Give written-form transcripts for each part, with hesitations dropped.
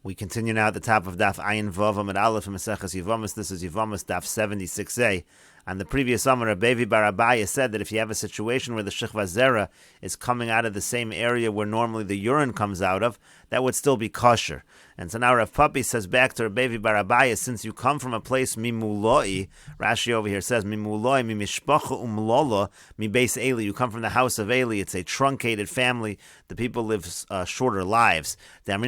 We continue now at the top of Daf Ayin Vav Amud Aleph in Mesechet Yevamos. This is Yevamos Daf 76a. On the previous summer, Bevi Bar Abaya said that if you have a situation where the Shechva Zera is coming out of the same area where normally the urine comes out of, that would still be kosher. And so now Rav Papi says back to Bevi Bar Abaya, since you come from a place mimuloi, Rashi over here says mimuloi, mimishpacha umlolo, mi beis Eli. You come from the house of Eli. It's a truncated family. The people live shorter lives. We say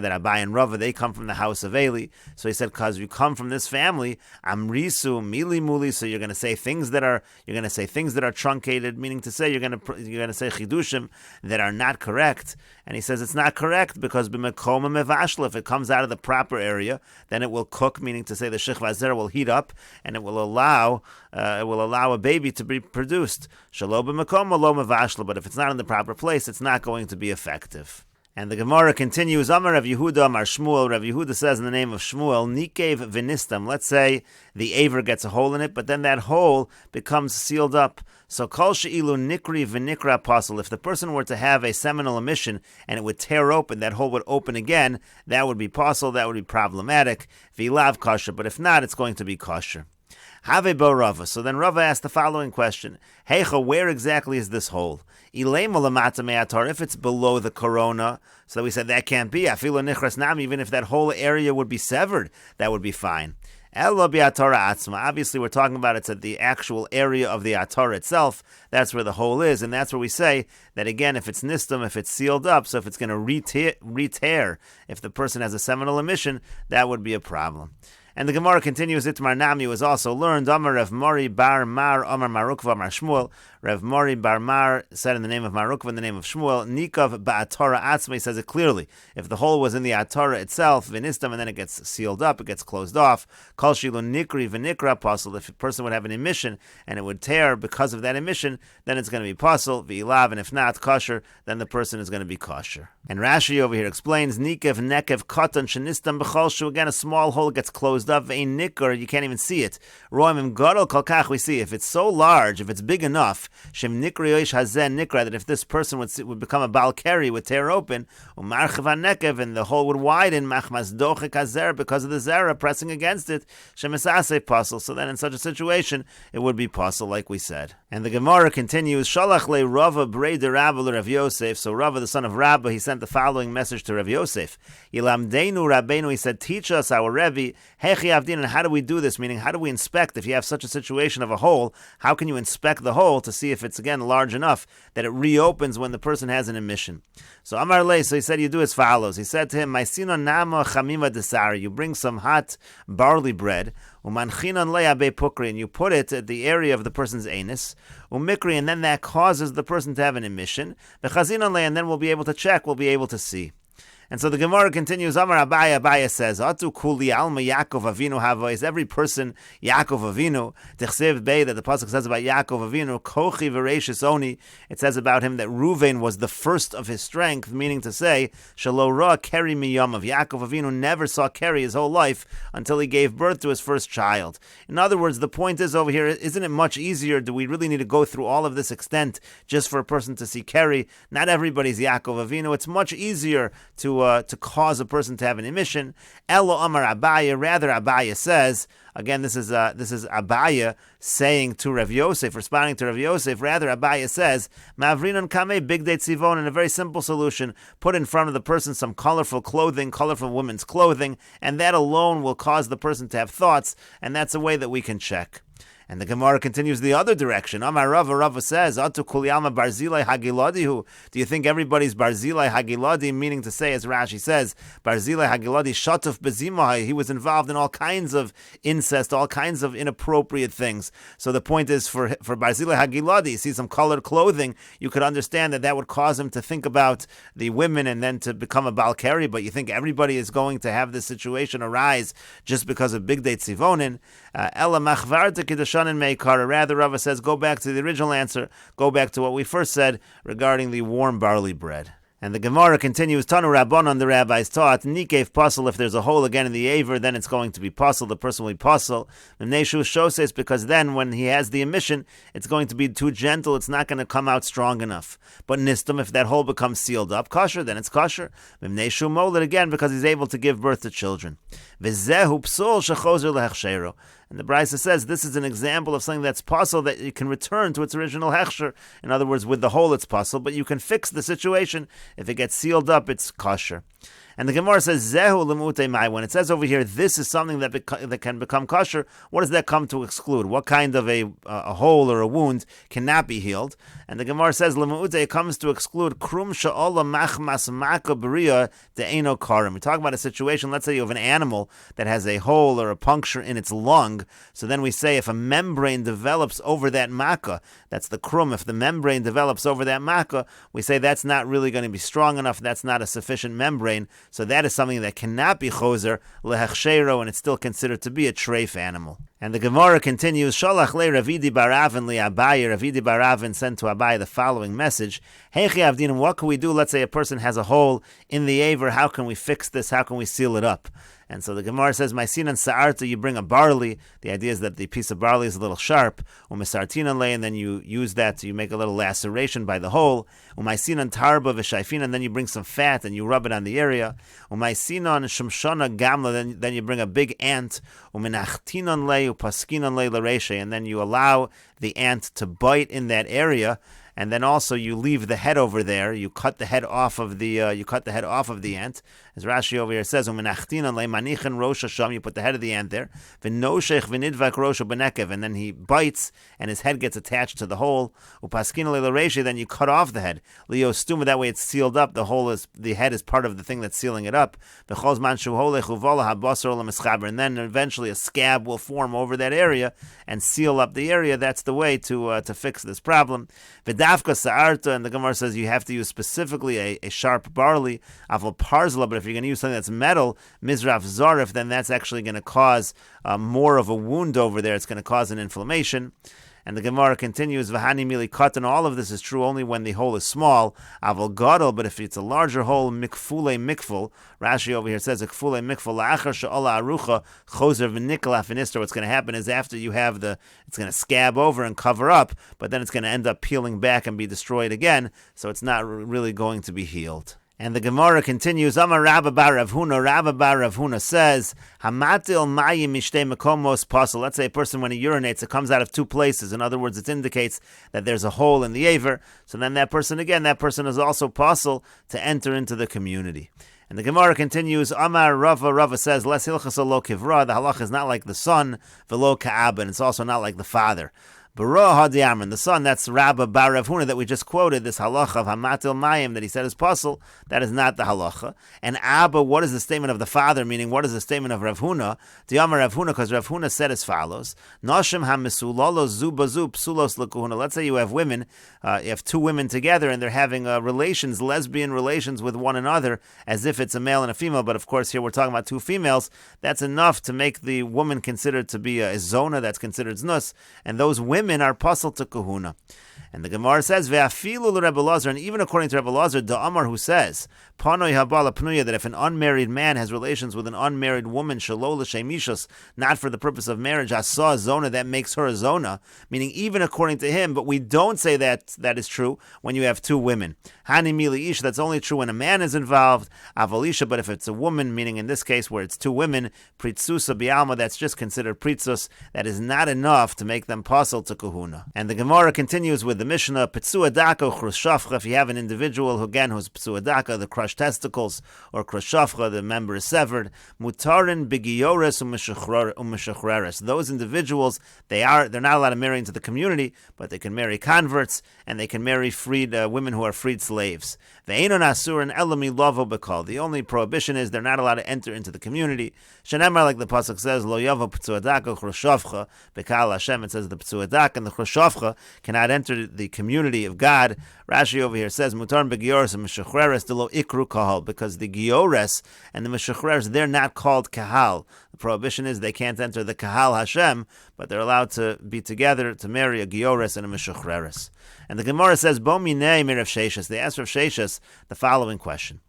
that Abai and Rava, they come from the house of Eli. So he said, because you come from this family, amrisu mili muli. So you're going to say things that are truncated, meaning to say you're going to say chidushim that are not correct. And he says it's not correct because b'mekoma mevashla, if it comes out of the proper area, then it will cook, meaning to say the shechva zera will heat up and it will allow a baby to be produced. Shalo b'mekoma lo mevashla, but if it's not in the proper place, it's not going to be effective. And the Gemara continues, Amar Rav Yehuda, Amar Shmuel. Rav Yehuda says in the name of Shmuel, Nikev v'nistam. Let's say the aver gets a hole in it, but then that hole becomes sealed up. So kol she'ilu nikri v'nikra apostle. If the person were to have a seminal emission and it would tear open, that hole would open again, that would be apostle, that would be problematic. V'ilav kosher, but if not, it's going to be kosher. Have bo Rava. So then Rava asked the following question: Heicha, where exactly is this hole? If it's below the corona, so we said that can't be. Even if that whole area would be severed, that would be fine. Obviously, we're talking about it's at the actual area of the atar itself. That's where the hole is, and that's where we say that again, if it's nistam, if it's sealed up, so if it's going to re-tear, if the person has a seminal emission, that would be a problem. And the Gemara continues, Itmar Nami was also learned, Amar Rav Mori Bar Mar, Amar Marukva, Amar Shmuel. Rav Mori Bar Mar said in the name of Marukva, in the name of Shmuel, Nikav Ba'atara Atzma, he says it clearly. If the hole was in the Atara itself, Vinistam, and then it gets sealed up, it gets closed off, Kol Shilu Nikri Vinikra Apostle, if a person would have an emission and it would tear because of that emission, then it's going to be Apostle, V'ilav, and if not kosher, then the person is going to be kosher. And Rashi over here explains, Nikev Nekev Katan Shenistam B'chol Shu, again a small hole gets closed up, Ve'in Nikr, you can't even see it. Roim Gadol Kolkach, we see, if it's so large, if it's big enough, Shem Nikri Yoish Hazen Nikra, that if this person would become a Baal Keri, would tear open, Umarchav Nekev, and the hole would widen, Machmas Dochek Hazer, because of the Zera pressing against it, Shem Esase Puzzle. So then in such a situation, it would be puzzle, like we said. And the Gemara continues, Shalach le Rava Brei de Rabba le Rav Yosef. So Rava, the son of Rabba, he sent the following message to Rav Yosef. Yilamdeinu Rabbeinu, he said, teach us, our Rebbe, Hechi Avdin, and how do we do this? Meaning, how do we inspect, if you have such a situation of a hole, how can you inspect the hole to see if it's, again, large enough that it reopens when the person has an emission? So Amar Le, so he said, you do as follows. He said to him, Maisino Nama Chamima Desari, you bring some hot barley bread, Umanchinon Le Abe Pukri, and you put it at the area of the person's anus, Umikri, and then that causes the person to have an emission, Bechazinon Le, and then we'll be able to check, we'll be able to see. And so the Gemara continues, Amar Abaya says, Atu kuli alma Yaakov Avinu hava, is every person Yaakov Avinu, Tichsev Bey, that the Pasuk says about Yaakov Avinu, Kochi Veracious Oni, it says about him that Ruvain was the first of his strength, meaning to say, Shalo Ra Keri Miyam, of Yaakov Avinu never saw Keri his whole life until he gave birth to his first child. In other words, the point is over here, isn't it much easier? Do we really need to go through all of this extent just for a person to see Keri? Not everybody's Yaakov Avinu. It's much easier to cause a person to have an emission. Elo Amar Abaya, rather Abaya says, again this is Abaya saying to Rav Yosef, responding to Rav Yosef, rather Abaya says, Mavrinon Kame Big Date Tzivon, in a very simple solution, put in front of the person some colorful clothing, colorful women's clothing, and that alone will cause the person to have thoughts, and that's a way that we can check. And the Gemara continues the other direction. Amar Rava says, Atu kuliyama barzilai hagiladihu. Do you think everybody's barzilai hagiladi, meaning to say, as Rashi says, barzilai hagiladi shatuf bezimahai, he was involved in all kinds of incest, all kinds of inappropriate things. So the point is, for barzilai hagiladi, you see some colored clothing, you could understand that would cause him to think about the women and then to become a Balkari, but you think everybody is going to have this situation arise just because of Big Date Sivonin. Ela machvarta kidushan and meikara. Rather, Rava says, go back to the original answer, go back to what we first said regarding the warm barley bread. And the Gemara continues, Tanu Rabbanon, the rabbis taught, Nikev Puzzle, if there's a hole again in the Aver, then it's going to be puzzle, the person will be puzzle. Mneshu Shoses, because then when he has the emission, it's going to be too gentle, it's not going to come out strong enough. But Nistam, if that hole becomes sealed up, kosher, then it's kosher. Mneshu Molet, again, because he's able to give birth to children. V'zehu Psul Shechozer Lehechshero. And the Brisa says this is an example of something that's possible that you can return to its original hechsher. In other words, with the hole it's possible, but you can fix the situation. If it gets sealed up, it's kosher. And the Gemara says, Zehu lemute mai. When it says over here, this is something that can become kosher, what does that come to exclude? What kind of a hole or a wound cannot be healed? And the Gemara says, lemute, it comes to exclude krum sha'ola machmas maka b'riya de'eno karim. We talk about a situation, let's say you have an animal that has a hole or a puncture in its lung. So then we say if a membrane develops over that makkah, that's the krum, if the membrane develops over that makkah, we say that's not really going to be strong enough, that's not a sufficient membrane. So that is something that cannot be choser lehechshero, and it's still considered to be a treif animal. And the Gemara continues, Sholach le Ravidi Baravin li Abaye. Ravidi Baravin sent to Abaye the following message: Heichi Avdinim, what can we do? Let's say a person has a hole in the Aver. How can we fix this? How can we seal it up? And so the Gemara says, Maisinan Sa'arta, you bring a barley. The idea is that the piece of barley is a little sharp. Umisartinan le, and then you use that, you make a little laceration by the hole. Umaisinan Tarba v'shayfin, and then you bring some fat and you rub it on the area. Umaisinan Shumshana Gamla, then you bring a big ant. Uminachtinan le, upaskinan le l'reshe, and then you allow the ant to bite in that area. And then also you leave the head over there. You cut the head off of the ant, as Rashi over here says. You put the head of the ant there. And then he bites, and his head gets attached to the hole. Then you cut off the head. That way it's sealed up. The head is part of the thing that's sealing it up. And then eventually a scab will form over that area and seal up the area. That's the way to fix this problem. Dafka Sa'arta, and the Gemara says you have to use specifically a sharp barley, Aval Parzla, but if you're going to use something that's metal, Mizraf Zarif, then that's actually going to cause more of a wound over there. It's going to cause an inflammation. And the Gemara continues, V'hani mili katan, all of this is true only when the hole is small, Aval Gadol, but if it's a larger hole, Mikfule Mikful, Rashi over here says, Mikfule Mikful, La'achar she'ola arucha, Choser v'nikla finister. What's going to happen is after you have it's going to scab over and cover up, but then it's going to end up peeling back and be destroyed again, so it's not really going to be healed. And the Gemara continues, Amar Rabba bar Rav Huna. Rabba bar Rav Huna says, Hamatil mayim mishtei mekomos pasul. Let's say a person, when he urinates, it comes out of two places. In other words, it indicates that there's a hole in the Aver. So then that person is also pasul to enter into the community. And the Gemara continues, Amar Rava. Rava says, Les hilchas lo kivra. The halach is not like the son, velo ka'aba, and it's also not like the father. Bara Hadiamran, the son, that's Rabba bar Rav Huna that we just quoted, this halacha of Hamatil Mayim that he said is puzzle, that is not the halacha. And Abba, what is the statement of the father, meaning what is the statement of Rav Huna? Diyamar Rav Huna, because Rav Huna said as follows, Noshim hamisulolo zubazu psulos lekuhuna. Let's say you have women, you have two women together and they're having relations, lesbian relations with one another, as if it's a male and a female, but of course here we're talking about two females. That's enough to make the woman considered to be a zona, that's considered znus, and those women are puzzled to kahuna. And the Gemara says, Ve'afilu l'Rebbe Lazar, and even according to Rebbe Lazar, the Amar who says, Panoi habala pnuya, that if an unmarried man has relations with an unmarried woman, shelo l'shemishos, not for the purpose of marriage, asa zona, that makes her a zona, meaning even according to him, but we don't say that is true when you have two women. Hani mili ish, that's only true when a man is involved. Avalisha, but if it's a woman, meaning in this case where it's two women, pritzusa bialma, that's just considered pritzus, that is not enough to make them puzzle to kahuna. And the Gemara continues with the Mishnah, Pitsua Daka Khrushafcha, if you have an individual who's Pitsua Daka, the crushed testicles, or Khrushafcha, the member is severed, Mutarin Bigioris Umeshachreres. Those individuals, they're not allowed to marry into the community, but they can marry converts, and they can marry freed women who are freed slaves. Ve'enon asur and elami lavo bekal. The only prohibition is they're not allowed to enter into the community. Shenemar, like the pasuk says, Lo yavo Pitsua Daka Khrushafcha Bekal Hashem. It says the Pitsua Dak and the Choshavcha cannot enter the community of God. Rashi over here says, Mutar Begioris and Meshuchreres de lo ikru kahal, because the Giores and the Meshuchreres, they're not called kahal. The prohibition is they can't enter the kahal Hashem, but they're allowed to be together to marry a Giores and a Meshuchreres. And the Gemara says, Bo minei mir Rav Sheshes. They asked Rav Sheshes the following question.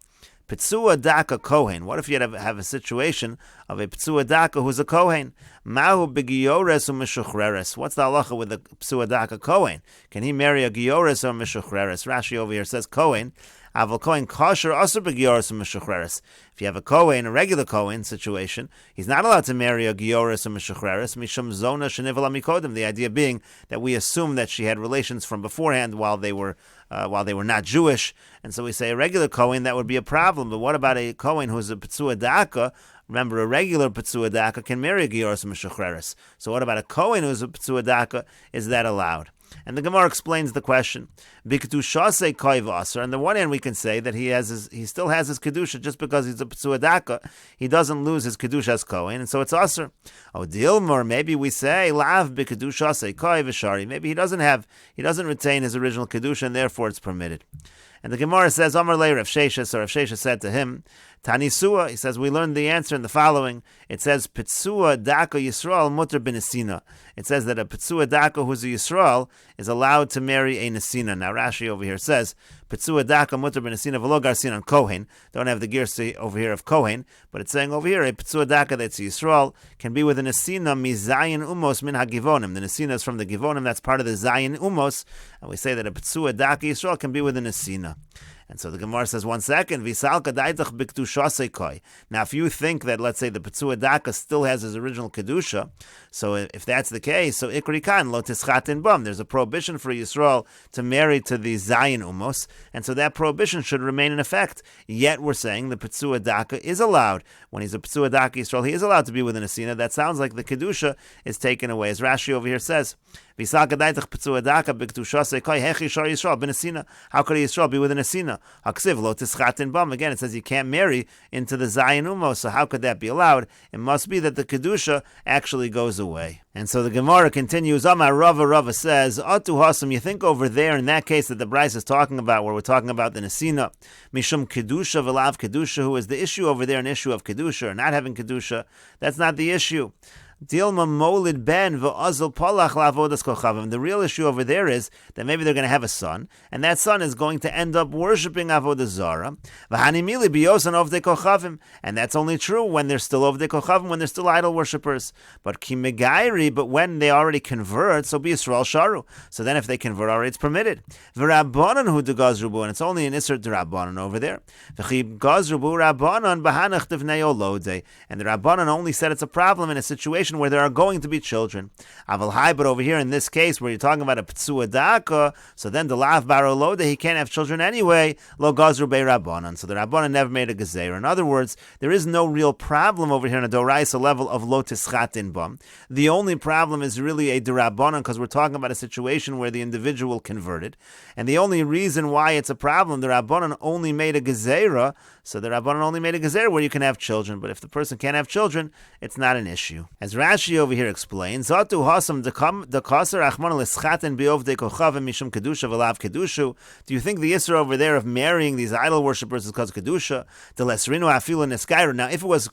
Pitsua Daka Kohen. What if you have a situation of a Pitsua Daka who's a Kohen? Mahu Begiores or Meshuchreres. What's the halacha with a Pitsua Daka Kohen? Can he marry a Giores or Meshuchreres? Rashi over here says Kohen. Aval Kohen kosher also Begiores or Meshuchreres. If you have a Kohen, a regular Kohen situation, he's not allowed to marry a Giores or Meshuchreres. Mishum Zona Shenivala Mikodim. The idea being that we assume that she had relations from beforehand while they were not Jewish, and so we say a regular Kohen, that would be a problem. But what about a Kohen who's a Pitsua Daka? Remember, a regular Pitsua Daka can marry a Giores Meshuchreres. So what about a Kohen who's a Pitsua Daka? Is that allowed? And the Gemara explains the question. B'kedushasei koiv aser. On the one hand, we can say that he still has his kedusha just because he's a Pitsua Daka. He doesn't lose his kedusha as Kohen, and so it's aser. Oh, Dilmor, maybe we say lav b'kedushasei koiv v'shari. Maybe he doesn't retain his original kedusha, and therefore it's permitted. And the Gemara says, Amar le Rav Sheshes, or Rav Sheshes said to him, Tanisua, he says, we learned the answer in the following. It says, Pitsua Daka Yisrael mutter b'nesina. It says that a Pitsua Daka who's a Yisrael is allowed to marry a Nesina. Now Rashi over here says, Pitsua Daka mutter b'nesina v'lo garsin on Kohen. Don't have the girsi over here of Kohen, but it's saying over here, a Pitsua Daka that's a Yisrael can be with a Nesina mizayin umos min ha-givonim. The Nesina is from the Givonim, that's part of the Zayin umos, and we say that a Pitsua Daka Yisrael can be with a Nesina. And so the Gemara says, 1 second, now if you think that, let's say, the Pitsua Daka still has his original Kedusha, so if that's the case, so Ikri Kan, lo tischatin bam, there's a prohibition for Yisrael to marry to the Zayin Umos, and so that prohibition should remain in effect. Yet we're saying the Pitsua Daka is allowed. When he's a Pitsua Daka Yisrael, he is allowed to be with an Asina. That sounds like the Kedusha is taken away. As Rashi over here says, how could a Yisrael be with an Asina? Again, it says you can't marry into the Zayin Umos, so how could that be allowed? It must be that the Kedusha actually goes away. And so the Gemara continues, Amar Rava says, Atu Hasam, you think over there in that case that the Bryce is talking about, where we're talking about the Nesina, Mishum Kedusha V'lav Kedusha, who is the issue over there, an issue of Kedusha or not having Kedusha, that's not the issue. Dilma molid ben v'azal palach la'avodas kochavim. The real issue over there is that maybe they're going to have a son, and that son is going to end up worshiping avodah zara. V'hanimili biyosan ovdei kochavim, and that's only true when they're still ovdei kochavim, when they're still idol worshippers. But kimegairi, but when they already convert, so be Yisrael sharu. So then, if they convert already, it's permitted. V'rabbanan hu degazrubu, and it's only an iser d'rabbanan over there. V'chi gazrubu rabbanan b'hanach devnei olodei, and the rabbanan only said it's a problem in a situation where there are going to be children. Aval hai, but over here in this case where you're talking about a Pitsua Daka, so then the Lav Barolode, he can't have children anyway, Lo Gazru Bei Rabbanan. So the Rabbanan never made a Gezer. In other words, there is no real problem over here on a Doraisa level of Lo Tischatin Bam. The only problem is really a Derabbanan, because we're talking about a situation where the individual converted. And the only reason why it's a problem, the Rabbanan only made a Gezerah, so the Rabbanan only made a Gezerah where you can have children. But if the person can't have children, it's not an issue. As Rashi over here explains, Zatu Hasam Dekasar Achman Leschaten Beovdei Kochavim Mishum Kedusha V'lav Kedushu. Do you think the Yisra over there of marrying these idol worshippers is because of Kedusha? The Lesrinu Afilu Neskaira. Now, if it was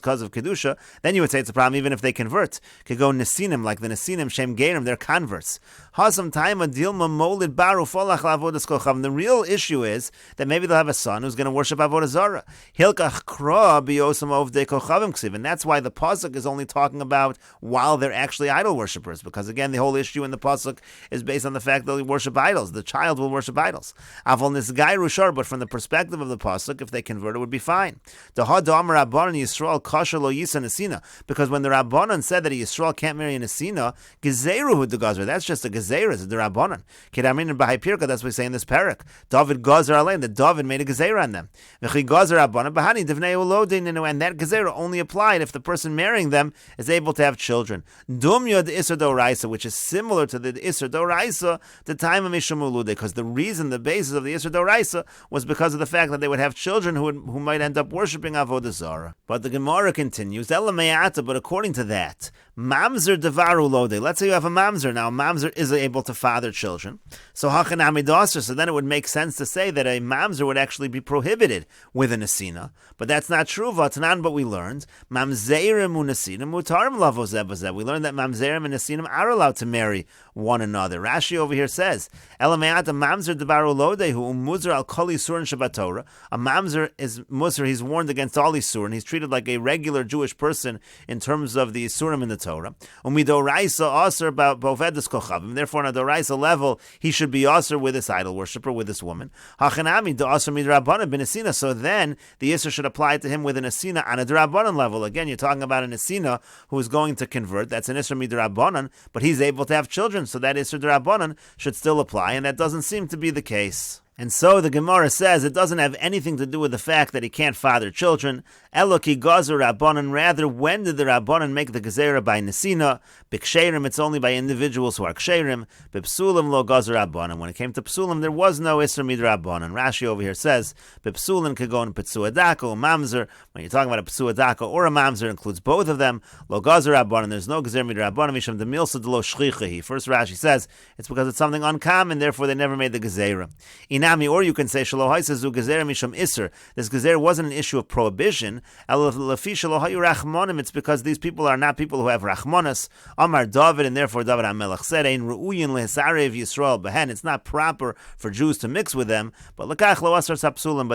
because of Kedusha, then you would say it's a problem even if they convert. Could go Nesinim, like the Nesinim Shem Geirim, they're converts. Hasam Taima Dilma Molid Baru Folach Lavodas Kochavim. The real issue is that maybe they'll have a son who's going to worship Avodah Zarah. Hilkach Kra Biyosam Ovdei Kochavim Ksiv, and that's why the pasuk is only talking about while they're actually idol worshippers, because again, the whole issue in the pasuk is based on the fact that they worship idols. The child will worship idols. Avol nisgayru shar, but from the perspective of the pasuk, if they convert, it would be fine. Because when the Rabbanan said that a Yisrael can't marry a Nesina, gezeruhu de gazer. That's just a gezer, it's a Rabbanan. Kedamin and Bahai Pirka, that's what we say in this parak. David gazer alein, that David made a gezer on them. And that gezer only applied if the person marrying converting them, is able to have children. Dumya the Isser Doraisa, which is similar to the Isser Doraisa, the time of Mishamulude, because the reason, the basis of the Isser Doraisa was because of the fact that they would have children who might end up worshipping Avodah Zarah. But the Gemara continues, Ela Me'ata, but according to that, Mamzer Devaru Lode. Let's say you have a Mamzer. Now, a Mamzer is able to father children. So Hachanami Daser, so then it would make sense to say that a Mamzer would actually be prohibited with an Asina. But that's not true, Vatanan, but we learned, Mamzerim Unasinim Mutarim Lavozebazeb. We learned that Mamzerim and Asinim are allowed to marry one another. Rashi over here says, Elameat Mamzer Devaru Lode, who Muzar al Koli Surin Shabbatorah. A Mamzer is Musar, he's warned against all Isurin. He's treated like a regular Jewish person in terms of the Isurim in the Torah. Umidoraisa Aser Bovedus Kochavim. Therefore, on a Doraisa level, he should be Aser with this idol worshiper, with this woman. Hachanami do Aser Midrabanan bin Asina. So then the Isser should apply to him with an Asina on a Drabanan level. Again, you're talking about an Asina who is going to convert. That's an Isser Midrabanan, but he's able to have children, so that Isser Drabanan should still apply, and that doesn't seem to be the case. And so the Gemara says it doesn't have anything to do with the fact that he can't father children. Eloki Gazer Rabbanan, rather, when did the Rabbanan make the Gezerah by Nesina? Biksherim, it's only by individuals who are Ksherim. Bipsulim lo Gazer Rabbanan. When it came to Psulim, there was no Isser Mid Rabbanan. Rashi over here says, Bipsulim could go in Petsuadaka or Mamzer. When you're talking about a Petsuadaka or a Mamzer, includes both of them. Lo Gazer Rabbanan, there's no Gezer Mid Rabbanan. Misham Demilsa de lo Shchichahi. First Rashi says, it's because it's something uncommon, therefore they never made the Gezerah. Or you can say, this Gezer wasn't an issue of prohibition. It's because these people are not people who have Rachmanas. Amar David, and therefore David HaMelech said, it's not proper for Jews to mix with them. But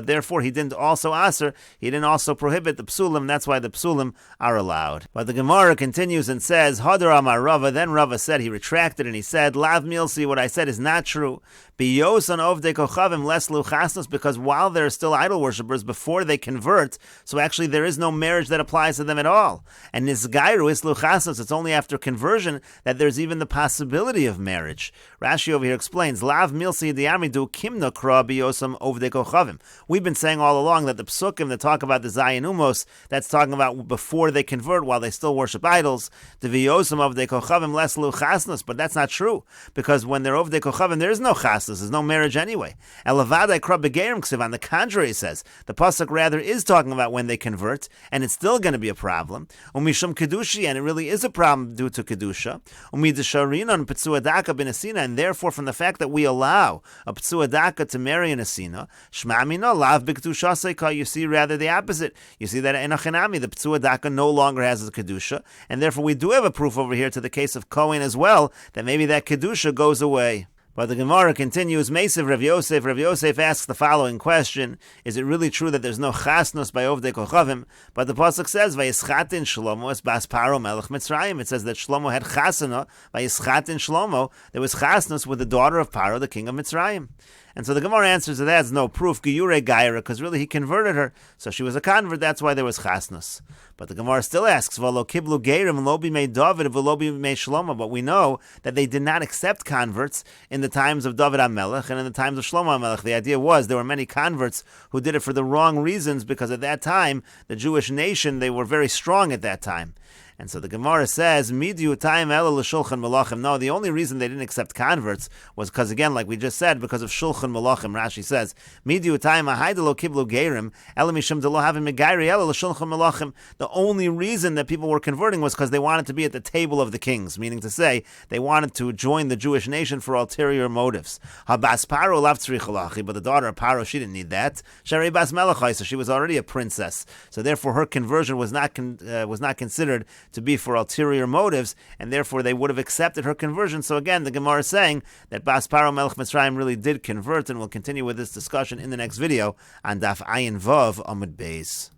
therefore he didn't also aser, he didn't also prohibit the psulim. That's why the psulim are allowed. But the Gemara continues and says, Hadar Amar Rava, then Rava said, he retracted and he said, Lav Milsi, what I said is not true. Biyosan Ovdei Kochavim less luchasnos, because while they're still idol worshippers before they convert, so actually there is no marriage that applies to them at all. And nisgairu is luchasnos, it's only after conversion that there's even the possibility of marriage. Rashi over here explains, Lav milsi diamidu kimna kra biyosam ovdei kochavim. We've been saying all along that the psukim that talk about the zayin umos, that's talking about before they convert while they still worship idols, the viyosam ovdei kochavim less luchasnos, but that's not true, because when they're ovdei kochavim there is no chasnos, there's no marriage anyway. On the contrary, it says the pasuk rather is talking about when they convert, and it's still going to be a problem. Umishum kedushi, and it really is a problem due to kedusha. Umidisharinon petzuadaka bin asina, and therefore from the fact that we allow a petzuadaka to marry an asina, shmamina lav b'kedusha seika. You see rather the opposite. You see that in Achanami the petzuadaka no longer has a kedusha, and therefore we do have a proof over here to the case of Kohen as well that maybe that kedusha goes away. But the Gemara continues, Meisiv Rav Yosef. Rav Yosef asks the following question: is it really true that there's no chasnos by Ovdei Kochavim? But the pasuk says, Vayischatin Shlomo es bas Paro melech Mitzrayim. It says that Shlomo had chasana. Vayischatin Shlomo, there was chasnos with the daughter of Paro, the king of Mitzrayim. And so the Gemara answers that that's no proof, Giyure Gaira, because really he converted her, so she was a convert, that's why there was chasnos. But the Gemara still asks, V'lo kiblu geirim lo b'mei David v'lo b'mei Shlomo, but we know that they did not accept converts in the times of David HaMelech and in the times of Shlomo HaMelech. The idea was there were many converts who did it for the wrong reasons, because at that time, the Jewish nation, they were very strong at that time. And so the Gemara says, Midiu taim ela l'shulchan malachim. No, the only reason they didn't accept converts was because, again, like we just said, because of shulchan malachim. Rashi says, Midiu taim ahaydelo kiblu geirim ela mishum delo havim megairi ela l'shulchan malachim. The only reason that people were converting was because they wanted to be at the table of the kings, meaning to say they wanted to join the Jewish nation for ulterior motives. Habas Paro lav tzrichalachi, but the daughter of Paro, she didn't need that. Sharei bas melachai, so she was already a princess. So therefore, her conversion was not considered to be for ulterior motives, and therefore they would have accepted her conversion. So again, the Gemara is saying that Bas Paro Melech Mitzrayim really did convert, and we'll continue with this discussion in the next video on Daf Ayin Vav Amud Beis.